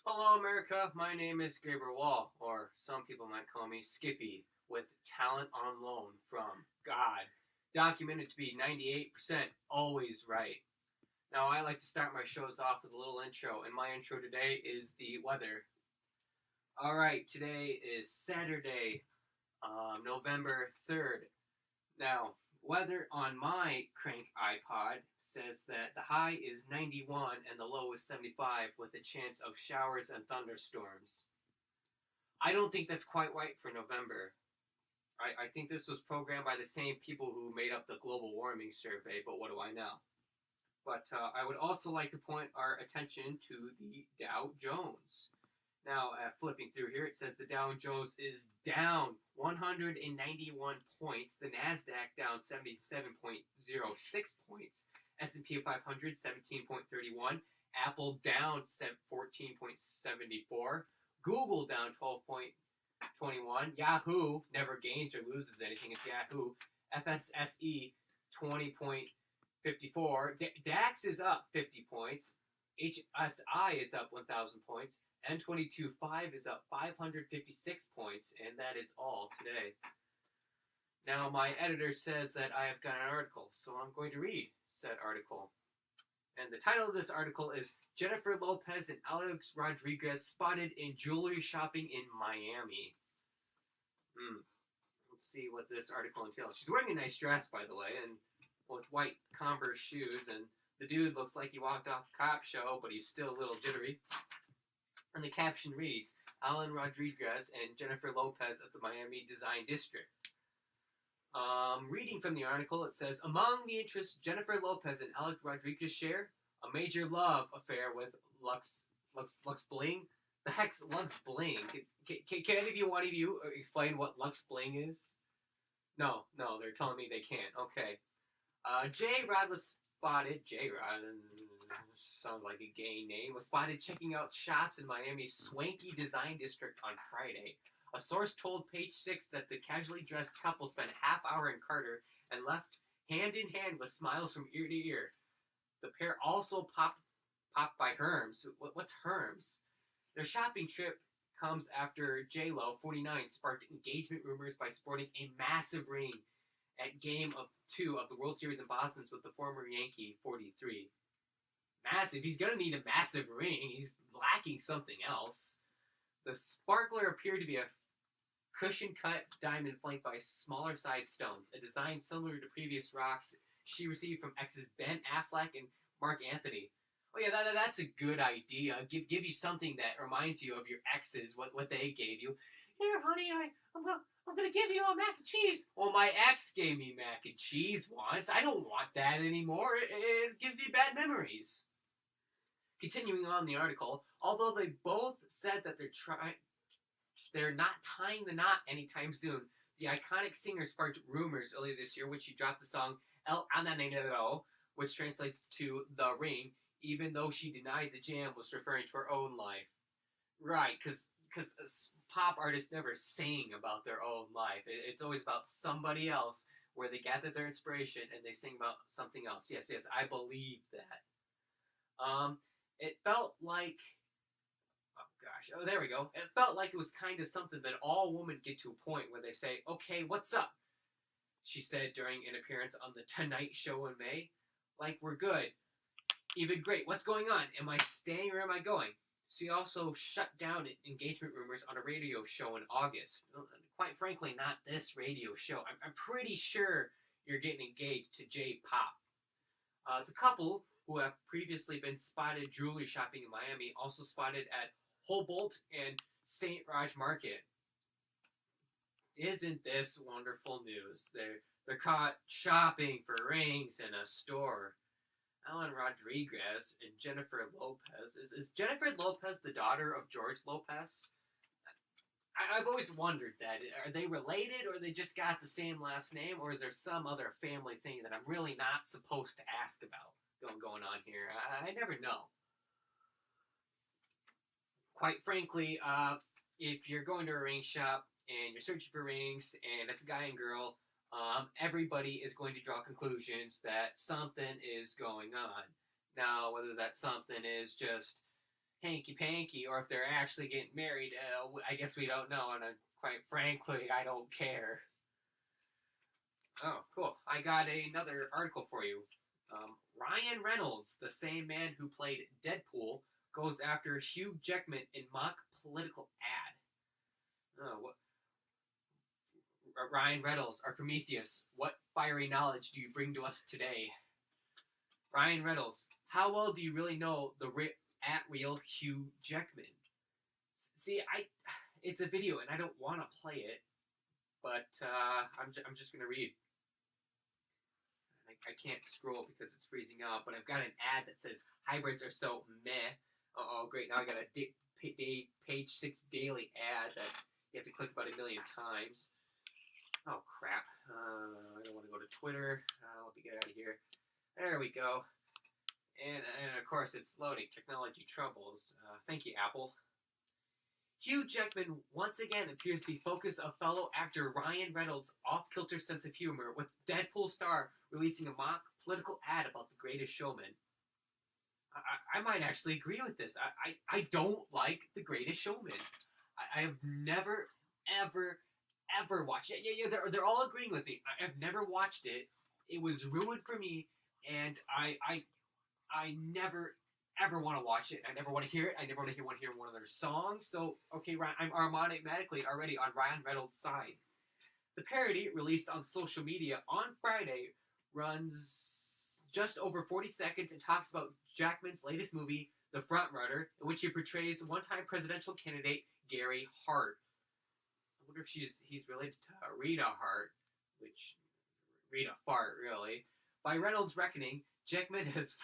Hello, America. My name is Gabriel Wall, or some people might call me Skippy, with talent on loan from God. Documented to be 98% always right. Now, I like to start my shows off with a little intro, and my intro today is the weather. All right, today is Saturday, November 3rd. Now, weather on my crank iPod says that the high is 91 and the low is 75 with a chance of showers and thunderstorms. I don't think that's quite right for November. I think this was programmed by the same people who made up the global warming survey, but what do I know? But I would also like to point our attention to the Dow Jones. Now, flipping through here, it says the Dow Jones is down 191 points. The Nasdaq down 77.06 points. S&P 500 17.31. Apple down 14.74. Google down 12.21. Yahoo never gains or loses anything. It's Yahoo. FSSE 20.54. DAX is up 50 points. HSI is up 1,000 points. N22.5 is up 556 points, and that is all today. Now, my editor says that I have got an article, so I'm going to read said article. And the title of this article is Jennifer Lopez and Alex Rodriguez spotted in jewelry shopping in Miami. Let's see what this article entails. She's wearing a nice dress, by the way, and with white Converse shoes, and the dude looks like he walked off a cop show, but he's still a little jittery. And the caption reads, Alan Rodriguez and Jennifer Lopez of the Miami Design District. Reading from the article, it says, among the interests Jennifer Lopez and Alex Rodriguez share, a major love affair with Lux Bling. The heck's Lux Bling? Can any of you, one of you, explain what Lux Bling is? No, they're telling me they can't. Okay. J-Rod was spotted, J-Rod, sounds like a gay name, was spotted checking out shops in Miami's swanky design district on Friday. A source told Page 6 that the casually dressed couple spent a half hour in Carter and left hand in hand with smiles from ear to ear. The pair also popped by Herms. What's Herms? Their shopping trip comes after J-Lo, 49, sparked engagement rumors by sporting a massive ring at Game 2 of the World Series in Boston with the former Yankee, 43. Massive. He's going to need a massive ring. He's lacking something else. The sparkler appeared to be a cushion-cut diamond flanked by smaller side stones, a design similar to previous rocks she received from exes Ben Affleck and Mark Anthony. Oh yeah, that's a good idea. Give you something that reminds you of your exes, what they gave you. Here, honey, I'm gonna give you a mac and cheese. Well, my ex gave me mac and cheese once. I don't want that anymore. It gives me bad memories. Continuing on the article, although they both said that they're not tying the knot anytime soon, the iconic singer sparked rumors earlier this year when she dropped the song El Ananero, which translates to The Ring, even though she denied the jam was referring to her own life. Right, because pop artists never sing about their own life. It's always about somebody else where they gather their inspiration and they sing about something else. Yes, I believe that. It felt like, there we go. It felt like it was kind of something that all women get to a point where they say, okay, what's up? She said during an appearance on The Tonight Show in May. Like, we're good. Even great. What's going on? Am I staying or am I going? She also shut down engagement rumors on a radio show in August. Quite frankly, not this radio show. I'm pretty sure you're getting engaged to J-Pop. The couple, who have previously been spotted jewelry shopping in Miami, also spotted at Humboldt and St. Raj Market. Isn't this wonderful news? They're caught shopping for rings in a store. Alan Rodriguez and Jennifer Lopez. Is Jennifer Lopez the daughter of George Lopez? I've always wondered that. Are they related, or they just got the same last name, or is there some other family thing that I'm really not supposed to ask about going on here? I never know. Quite frankly, if you're going to a ring shop and you're searching for rings and it's a guy and girl, everybody is going to draw conclusions that something is going on. Now, whether that something is just hanky panky, or if they're actually getting married. I guess we don't know, and quite frankly, I don't care. Oh, cool. I got another article for you. Ryan Reynolds, the same man who played Deadpool, goes after Hugh Jackman in mock political ad. What, Ryan Reynolds, our Prometheus, what fiery knowledge do you bring to us today? Ryan Reynolds, how well do you really know the at real Hugh Jackman? See, it's a video and I don't want to play it, but I'm just gonna read. I can't scroll because it's freezing up, but I've got an ad that says hybrids are so meh. Oh, great! Now I got a page 6 daily ad that you have to click about 1 million times. Oh crap! I don't want to go to Twitter. Let me get out of here. There we go. And of course it's loading. Technology troubles. Thank you, Apple. Hugh Jackman once again appears to be focus of fellow actor Ryan Reynolds' off-kilter sense of humor, with Deadpool star releasing a mock political ad about The Greatest Showman. I might actually agree with this. I don't like The Greatest Showman. I have never, ever watched it. Yeah, they're all agreeing with me. I have never watched it. It was ruined for me, and I never ever want to watch it. I never want to hear it. I never want to hear one of their songs. So, okay, I'm automatically already on Ryan Reynolds' side. The parody, released on social media on Friday, runs just over 40 seconds and talks about Jackman's latest movie, The Frontrunner, in which he portrays one-time presidential candidate Gary Hart. I wonder if he's related to Rita Hart, which Rita Fart, really. By Reynolds' reckoning, Jackman has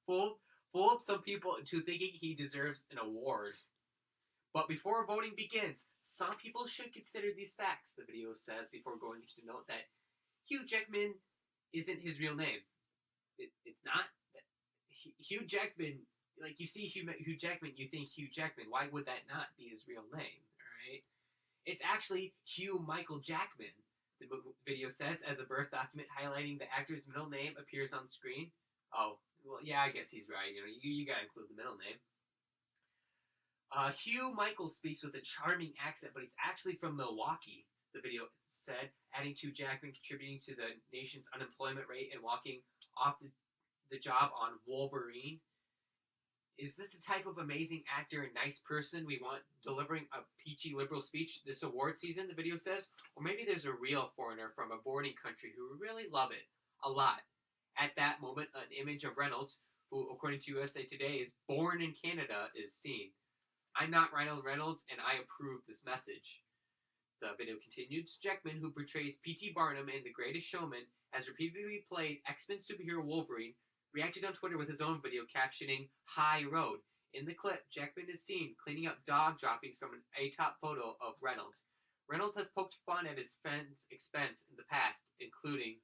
fooled some people into thinking he deserves an award. But before voting begins, some people should consider these facts, the video says, before going to note that Hugh Jackman isn't his real name. It's not. Hugh Jackman, like you see Hugh Jackman, you think Hugh Jackman. Why would that not be his real name? Alright? It's actually Hugh Michael Jackman, the video says, as a birth document highlighting the actor's middle name appears on screen. Oh, well, yeah, I guess he's right. You gotta include the middle name. Hugh Michael speaks with a charming accent, but he's actually from Milwaukee, the video said, adding to Jackman contributing to the nation's unemployment rate and walking off the job on Wolverine. Is this the type of amazing actor and nice person we want delivering a peachy liberal speech this award season, the video says? Or maybe there's a real foreigner from a boarding country who really love it a lot. At that moment, an image of Reynolds, who, according to USA Today, is born in Canada, is seen. I'm not Ryan Reynolds, and I approve this message. The video continues. Jackman, who portrays P.T. Barnum in The Greatest Showman, has repeatedly played X-Men superhero Wolverine, reacted on Twitter with his own video captioning High Road. In the clip, Jackman is seen cleaning up dog droppings from an A-top photo of Reynolds. Reynolds has poked fun at his friend's expense in the past, including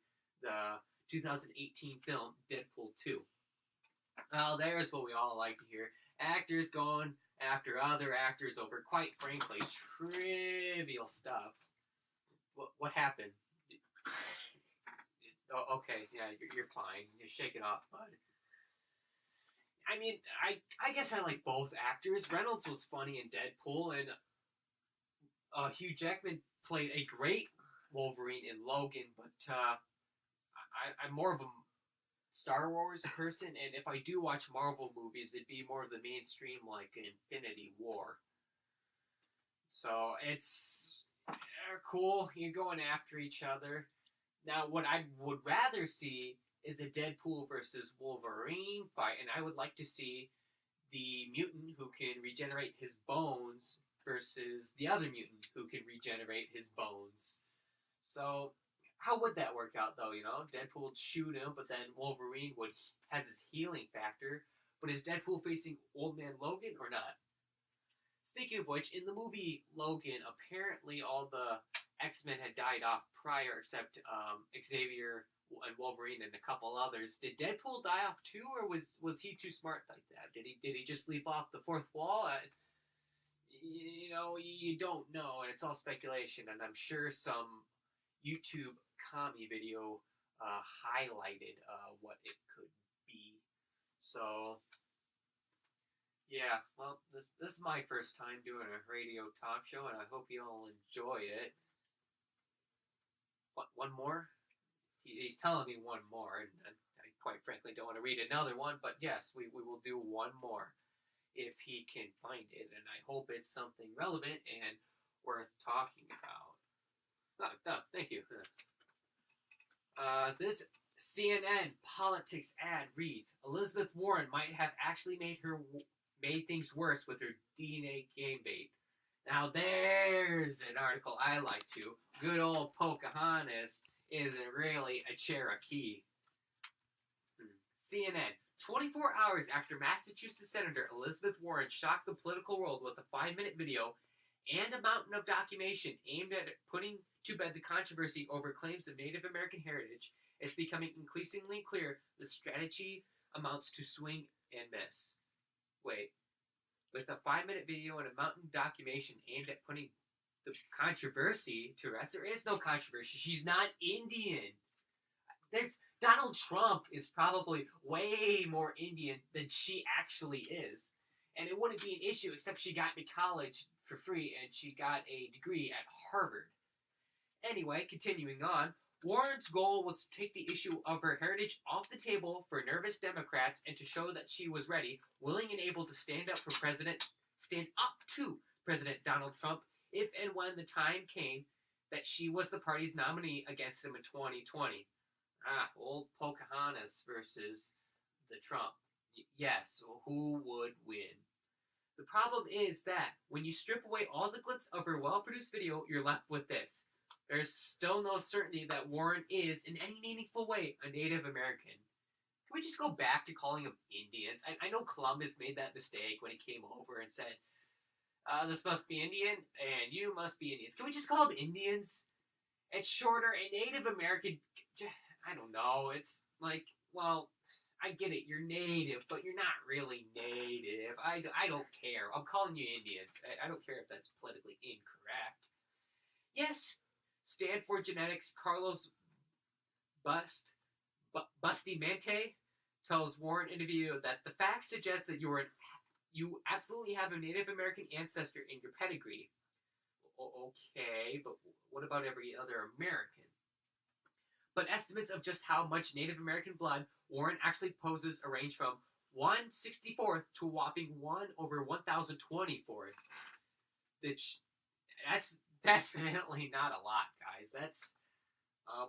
the 2018 film Deadpool 2. Well, there's what we all like to hear. Actors going after other actors over, quite frankly, trivial stuff. What happened? Oh, okay, yeah, you're fine. You shake it off, bud. I mean, I guess I like both actors. Reynolds was funny in Deadpool, and Hugh Jackman played a great Wolverine in Logan, but I'm more of a Star Wars person, and if I do watch Marvel movies, it'd be more of the mainstream, like Infinity War. So it's cool. You're going after each other. Now, what I would rather see is a Deadpool versus Wolverine fight, and I would like to see the mutant who can regenerate his bones versus the other mutant who can regenerate his bones. So, how would that work out, though? Deadpool would shoot him, but then Wolverine has his healing factor. But is Deadpool facing Old Man Logan or not? Speaking of which, in the movie Logan, apparently all the X-Men had died off prior, except Xavier and Wolverine and a couple others. Did Deadpool die off too, or was he too smart like that? Did he just leap off the fourth wall? You don't know, and it's all speculation. And I'm sure some YouTube commie video highlighted what it could be. So Yeah, well, this is my first time doing a radio talk show, and I hope you all enjoy it. What, one more? He's telling me one more, and I quite frankly don't want to read another one, but yes, we will do one more if he can find it, and I hope it's something relevant and worth talking about. Thank you. This CNN politics ad reads: Elizabeth Warren might have actually made things worse with her DNA game bait. Now there's an article I like to. Good old Pocahontas isn't really a Cherokee. CNN. 24 hours after Massachusetts Senator Elizabeth Warren shocked the political world with a 5-minute video and a mountain of documentation aimed at putting to bed the controversy over claims of Native American heritage, it's becoming increasingly clear the strategy amounts to swing and miss. Wait, with a 5-minute video and a mountain documentation aimed at putting the controversy to rest, there is no controversy. She's not Indian. Donald Trump is probably way more Indian than she actually is. And it wouldn't be an issue except she got into college for free and she got a degree at Harvard. Anyway, continuing on, Warren's goal was to take the issue of her heritage off the table for nervous Democrats and to show that she was ready, willing, and able to stand up to President Donald Trump if and when the time came that she was the party's nominee against him in 2020. Old Pocahontas versus the Trump. Yes, who would win? The problem is that when you strip away all the glitz of her well-produced video, you're left with this. There's still no certainty that Warren is, in any meaningful way, a Native American. Can we just go back to calling them Indians? I know Columbus made that mistake when he came over and said, this must be Indian, and you must be Indians. Can we just call them Indians? It's shorter. A Native American, I don't know. It's like, well, I get it. You're native, but you're not really native. I don't care. I'm calling you Indians. I don't care if that's politically incorrect. Yes, Stanford Genetics Carlos Bustamante tells Warren in a video that the facts suggest that you absolutely have a Native American ancestor in your pedigree. Okay, but what about every other American? But estimates of just how much Native American blood Warren actually poses range from 1/64th to a whopping 1/1024th. That's definitely not a lot, guys. That's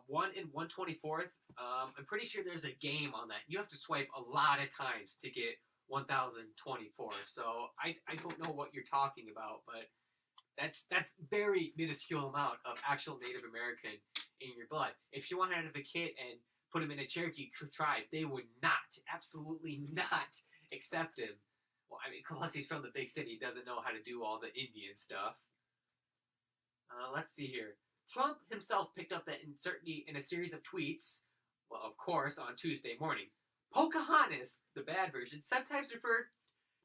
1 in 1/24th. I'm pretty sure there's a game on that. You have to swipe a lot of times to get 1024. So I don't know what you're talking about, but that's very minuscule amount of actual Native American in your blood. If you want to have a kid and put him in a Cherokee tribe, they would absolutely not accept him. Well, I mean, unless he's from the big city, he doesn't know how to do all the Indian stuff. Let's see here. Trump himself picked up that uncertainty in a series of tweets, well, of course, on Tuesday morning. Pocahontas, the bad version, sometimes referred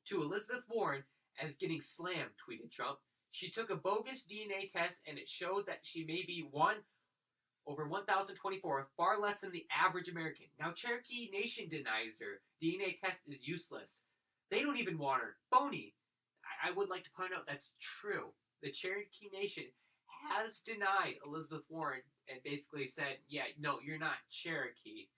to Elizabeth Warren as getting slammed, tweeted Trump. She took a bogus DNA test and it showed that she may be 1/1024, far less than the average American. Now, Cherokee Nation denies her DNA test is useless. They don't even want her. Phony. I would like to point out that's true. The Cherokee Nation has denied Elizabeth Warren and basically said, yeah, no, you're not Cherokee.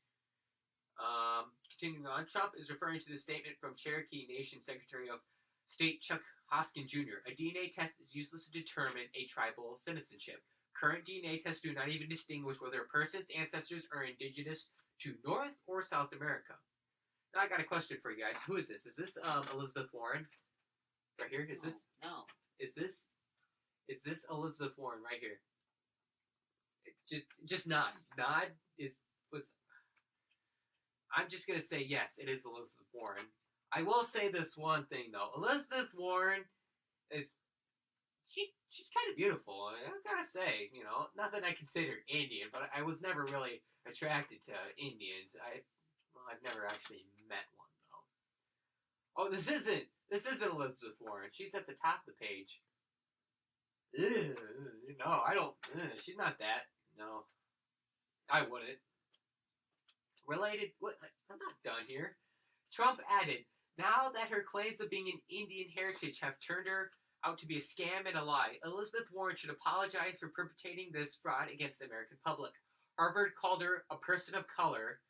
Continuing on, Trump is referring to the statement from Cherokee Nation Secretary of State Chuck Hoskin Jr. A DNA test is useless to determine a tribal citizenship. Current DNA tests do not even distinguish whether a person's ancestors are indigenous to North or South America. Now I got a question for you guys. Who is this? Is this Elizabeth Warren? Right here? Is this? No. Is this Elizabeth Warren right here? Just nod. Nod was. I'm just gonna say yes. It is Elizabeth Warren. I will say this one thing though. Elizabeth Warren is. She's kind of beautiful. I gotta say, not that I consider Indian, but I was never really attracted to Indians. I've never actually met one though. Oh, this isn't Elizabeth Warren. She's at the top of the page. Ugh, no, I don't. She's not that. No, I wouldn't. Related? What? I'm not done here. Trump added, Now that her claims of being an Indian heritage have turned her out to be a scam and a lie, Elizabeth Warren should apologize for perpetrating this fraud against the American public. Harvard called her a person of color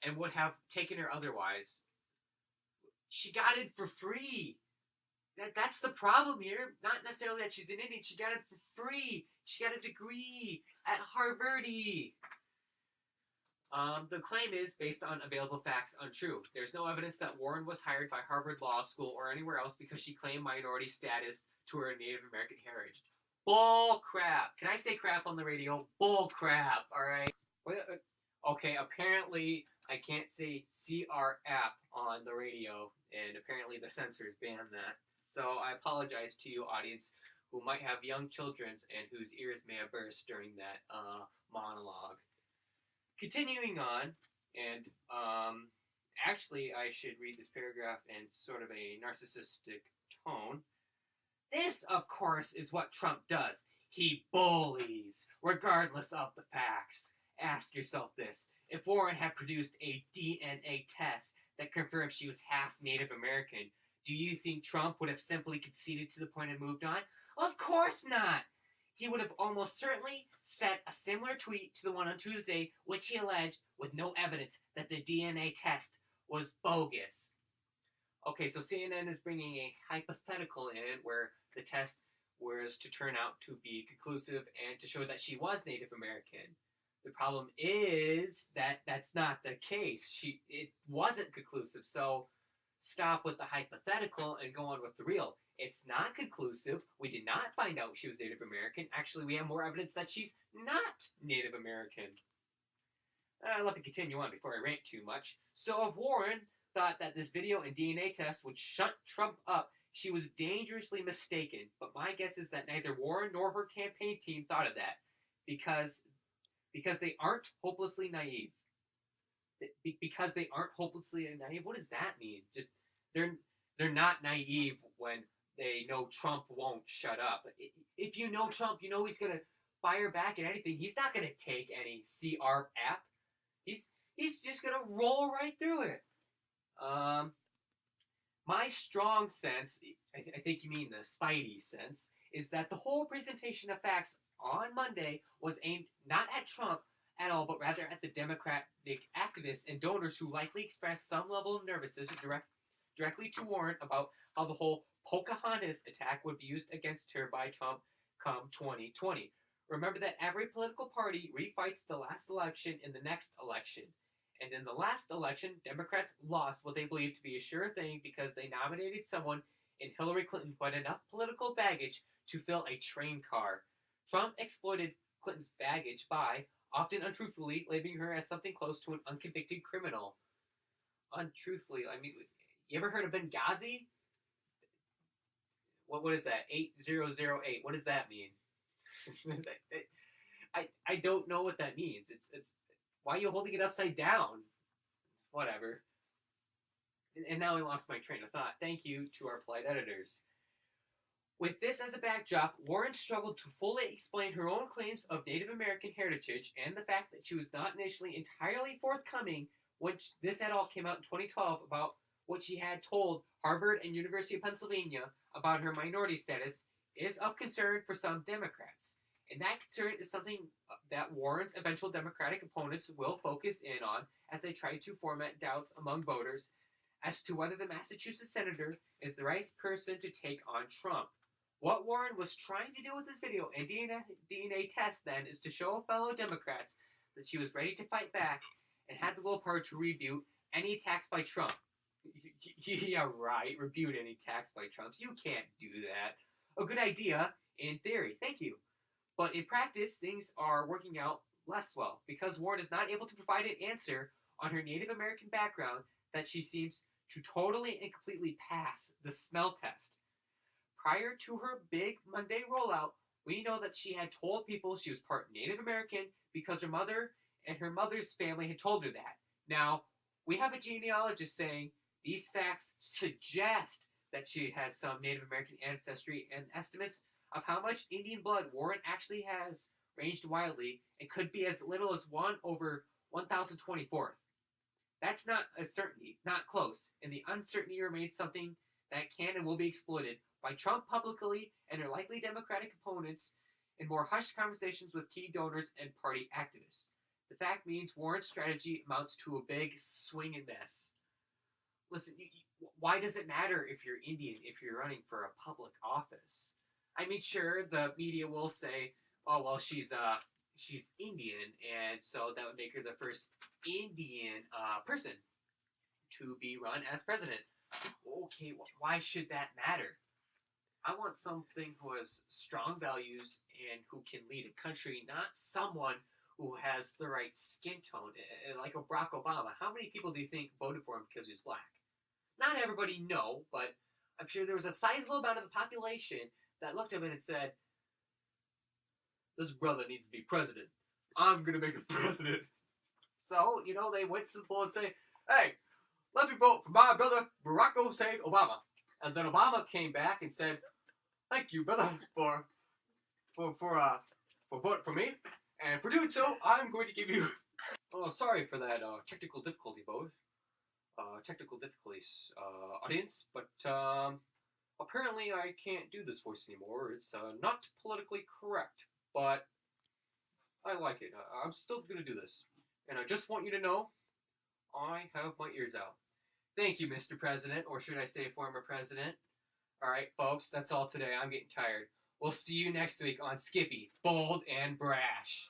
and would have taken her otherwise. She got it for free. That's the problem here. Not necessarily that she's an Indian. She got it for free. She got a degree at Harvard. The claim is, based on available facts, untrue. There's no evidence that Warren was hired by Harvard Law School or anywhere else because she claimed minority status to her Native American heritage. Bull crap. Can I say crap on the radio? Bull crap, alright? Okay, apparently I can't say CRAP on the radio, and apparently the censors banned that. So I apologize to you, audience, who might have young children and whose ears may have burst during that monologue. Continuing on, and actually I should read this paragraph in sort of a narcissistic tone. This, of course, is what Trump does. He bullies, regardless of the facts. Ask yourself this. If Warren had produced a DNA test that confirmed she was half Native American, do you think Trump would have simply conceded to the point and moved on? Of course not! He would have almost certainly sent a similar tweet to the one on Tuesday, which he alleged, with no evidence, that the DNA test was bogus. Okay, so CNN is bringing a hypothetical in where the test was to turn out to be conclusive and to show that she was Native American. The problem is that that's not the case. It wasn't conclusive, so stop with the hypothetical and go on with the real. It's not conclusive. We did not find out she was Native American. Actually, we have more evidence that she's not Native American. Let me continue on before I rant too much. So if Warren thought that this video and DNA test would shut Trump up, she was dangerously mistaken. But my guess is that neither Warren nor her campaign team thought of that because they aren't hopelessly naive. Because they aren't hopelessly naive. What does that mean? Just they're not naive when they know Trump won't shut up. If you know Trump, you know he's gonna fire back at anything. He's not gonna take any CR app. He's just gonna roll right through it. My strong sense, I think you mean the Spidey sense, is that the whole presentation of facts on Monday was aimed not at Trump at all, but rather at the Democratic activists and donors who likely expressed some level of nervousness directly to Warren about how the whole Pocahontas attack would be used against her by Trump come 2020. Remember that every political party refights the last election in the next election. And in the last election, Democrats lost what they believed to be a sure thing because they nominated someone in Hillary Clinton who had enough political baggage to fill a train car. Trump exploited Clinton's baggage by, often untruthfully, labeling her as something close to an unconvicted criminal. Untruthfully, I mean, you ever heard of Benghazi? What is that? 8008. What does that mean? I don't know what that means. It's why are you holding it upside down? Whatever. And now I lost my train of thought. Thank you to our polite editors. With this as a backdrop, Warren struggled to fully explain her own claims of Native American heritage and the fact that she was not initially entirely forthcoming when this at all came out in 2012 about what she had told Harvard and University of Pennsylvania about her minority status is of concern for some Democrats. And that concern is something that Warren's eventual Democratic opponents will focus in on as they try to foment doubts among voters as to whether the Massachusetts senator is the right person to take on Trump. What Warren was trying to do with this video and DNA test then is to show fellow Democrats that she was ready to fight back and had the willpower to rebuke any attacks by Trump. Yeah, right, rebuke any attacks by Trump. You can't do that. A good idea in theory, thank you. But in practice, things are working out less well because Warren is not able to provide an answer on her Native American background that she seems to totally and completely pass the smell test. Prior to her big Monday rollout, we know that she had told people she was part Native American because her mother and her mother's family had told her that. Now, we have a genealogist saying these facts suggest that she has some Native American ancestry, and estimates of how much Indian blood Warren actually has ranged wildly and could be as little as 1 over 1,024. That's not a certainty, not close, and the uncertainty remains something that can and will be exploited by Trump publicly and their likely Democratic opponents in more hushed conversations with key donors and party activists. The fact means Warren's strategy amounts to a big swing and miss. Listen, why does it matter if you're Indian if you're running for a public office? I mean, sure, the media will say, "Oh, well, she's Indian, and so that would make her the first Indian person to be run as president." Okay, why should that matter? I want something who has strong values and who can lead a country, not someone who has the right skin tone, like a Barack Obama. How many people do you think voted for him because he was black? Not everybody, no, but I'm sure there was a sizable amount of the population that looked at him and said, "This brother needs to be president. I'm gonna make him president." So, they went to the poll and say, "Hey, let me vote for my brother Barack Hussein Obama." And then Obama came back and said, "Thank you, brother, for voting for me. And for doing so, I'm going to give you." Oh, sorry for that technical difficulty, vote. Technical difficulties, audience, but apparently I can't do this voice anymore. It's not politically correct, but I like it. I'm still gonna do this, and I just want you to know I have my ears out. Thank you, Mr. President, or should I say former president? All right, folks, that's all today. I'm getting tired. We'll see you next week on Skippy, Bold and Brash.